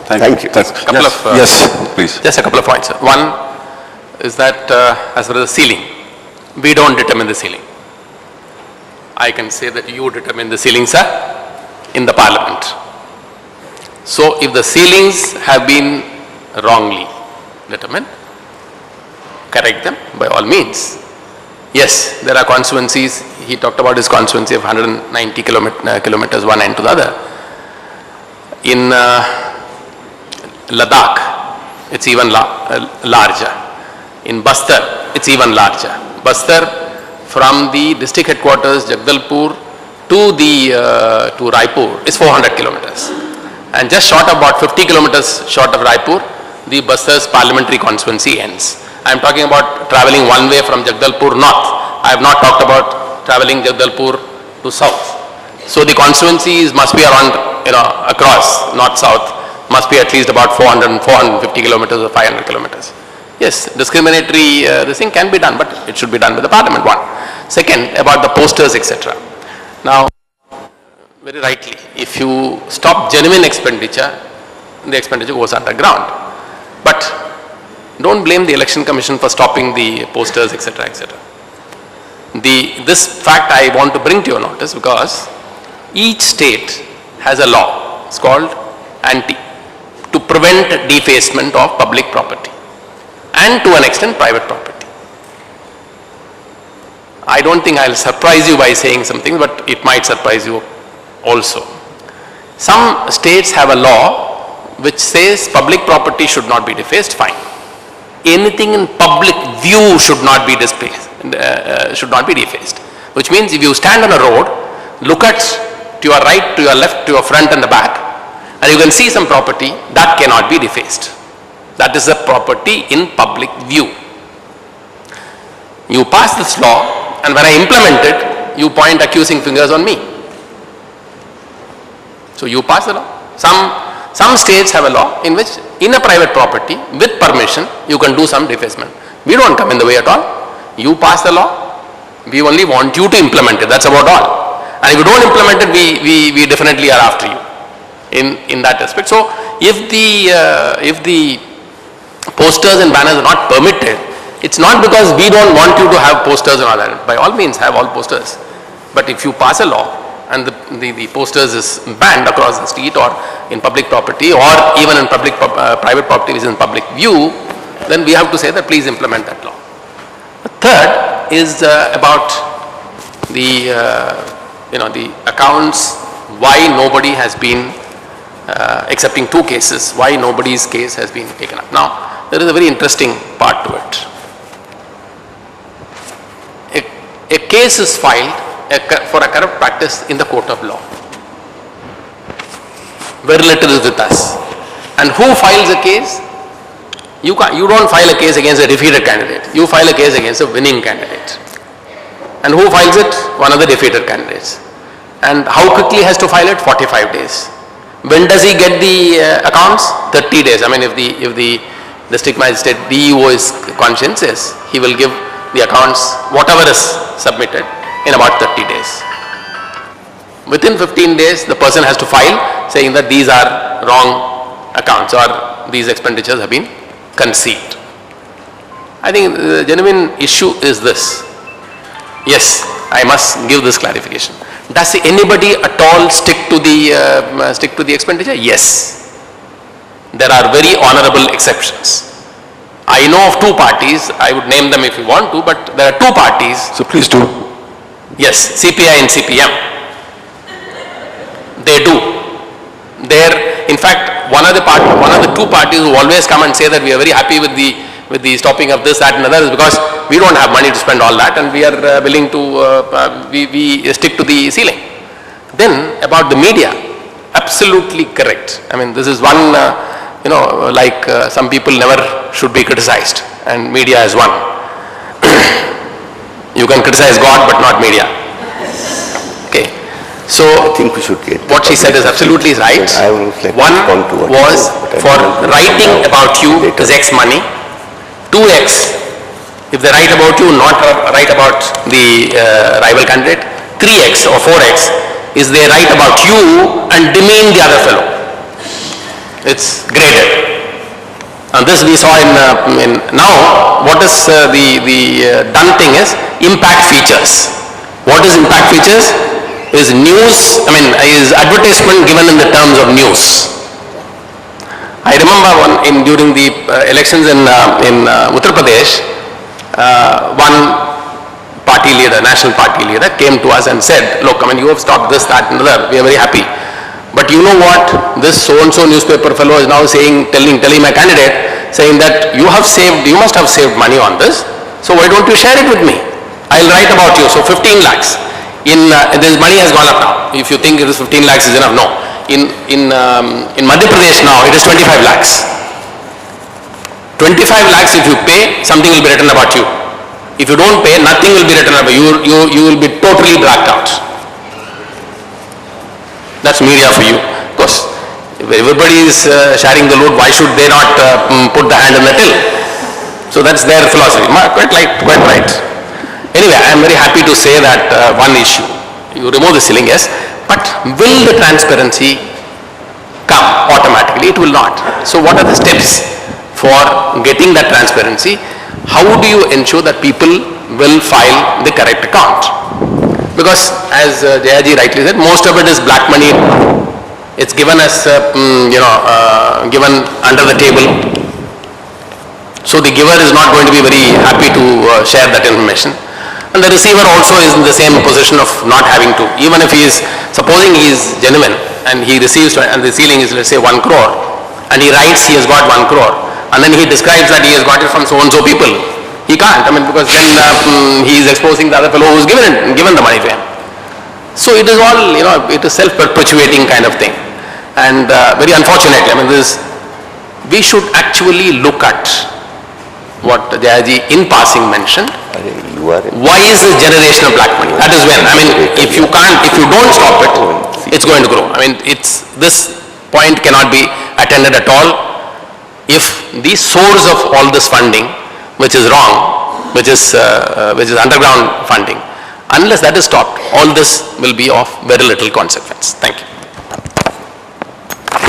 Thank you. Yes, please. Just a couple of points. One is that as far as the ceiling, we don't determine the ceiling. I can say that you determine the ceilings, sir, in the parliament. So if the ceilings have been wrongly determined, correct them by all means. Yes, there are constituencies. He talked about his constituency of 190 kilometers one end to the other. In Ladakh, it's even larger. In Bastar, it's even larger. Bastar, from the district headquarters, Jagdalpur, to Raipur, is 400 kilometers. And just short of about 50 kilometers short of Raipur, the Bastar's parliamentary constituency ends. I am talking about traveling one way from Jagdalpur north. I have not talked about traveling Jagdalpur to south. So the constituencies must be around, across north-south, must be at least about 450 kilometers or 500 kilometers. Yes, discriminatory, this thing can be done, but it should be done by the parliament, one. Second, about the posters, etc. Now, very rightly, if you stop genuine expenditure, the expenditure goes underground. But don't blame the election commission for stopping the posters, etc., etc. This fact I want to bring to your notice because each state has a law. It's called ANTI, to prevent defacement of public property and to an extent private property. I don't think I'll surprise you by saying something, but it might surprise you also. Some states have a law which says public property should not be defaced, fine. Anything in public view should not be defaced, which means if you stand on a road, look at to your right, to your left, to your front and the back, and you can see some property, that cannot be defaced. That is a property in public view. You pass this law, and when I implement it, you point accusing fingers on me. So you pass the law. Some states have a law in which in a private property with permission you can do some defacement. We don't come in the way at all. You pass the law, we only want you to implement it, that's about all. And if you don't implement it, we definitely are after you in that aspect. So if the posters and banners are not permitted, it's not because we don't want you to have posters and all that. By all means have all posters. But if you pass a law and the posters is banned across the street or in public property or even in private property which is in public view, then we have to say that please implement that law. The third is about the accounts, why nobody has been, excepting two cases, why nobody's case has been taken up. Now, there is a very interesting part to it. A case is filed for a corrupt practice in the court of law. Very little is with us. And who files a case? You don't file a case against a defeated candidate. You file a case against a winning candidate. And who files it? One of the defeated candidates. And how quickly has to file it? 45 days. When does he get the accounts? 30 days. I mean, if the district magistrate DEO is conscientious, he will give the accounts, whatever is submitted, in about 30 days. Within 15 days, the person has to file saying that these are wrong accounts or these expenditures have been concealed. I think the genuine issue is this. Yes, I must give this clarification. Does anybody at all stick to the expenditure? Yes. There are very honorable exceptions. I know of two parties, I would name them if you want to, but there are two parties. So please do. Yes, CPI and CPM. They do. In fact, one of the two parties who always come and say that we are very happy with the stopping of this, that and other is because we don't have money to spend all that and we are willing to, we stick to the ceiling. Then about the media, absolutely correct. I mean, this is one, some people never should be criticized and media is one. You can criticize God but not media. Okay. So I think we should get what she said is absolutely right. One was for writing about you is X money. 2X, if they write about you, not write about the rival candidate. 3X or 4X is they write about you and demean the other fellow. It's graded. And this we saw in now, what is the done thing is impact features. What is impact features? Is news, is advertisement given in the terms of news. I remember during the elections in Uttar Pradesh, one party leader, national party leader, came to us and said, look, you have stopped this, that and the other, we are very happy. But you know what, this so-and-so newspaper fellow is now saying, telling my candidate, saying that you must have saved money on this, so why don't you share it with me? I'll write about you. So 15 lakhs. This money has gone up now. If you think it is 15 lakhs is enough, no. In Madhya Pradesh now, it is 25 lakhs. 25 lakhs if you pay, something will be written about you. If you don't pay, nothing will be written about you. You will be totally blacked out. That's media for you. Of course, if everybody is sharing the load, why should they not put the hand in the till? So that's their philosophy. Quite right. Anyway, I am very happy to say that one issue, you remove the ceiling, yes, but will the transparency come automatically? It will not. So what are the steps for getting that transparency? How do you ensure that people will file the correct account? Because as Jayaji rightly said, most of it is black money. It's given as, given under the table. So the giver is not going to be very happy to share that information. And the receiver also is in the same position of not having to. Even if supposing he is genuine and he receives, and the ceiling is, let's say, 1 crore, and he writes he has got 1 crore, and then he describes that he has got it from so-and-so people. He can't, because then he is exposing the other fellow who is given the money to him. So it is all, it is self-perpetuating kind of thing. And very unfortunately, we should actually look at what Jayaji in passing mentioned. Why is this generation of black money? That is when, if you don't stop it, it's going to grow. This point cannot be attended at all if the source of all this funding, which is wrong, which is underground funding, unless that is stopped, all this will be of very little consequence. Thank you.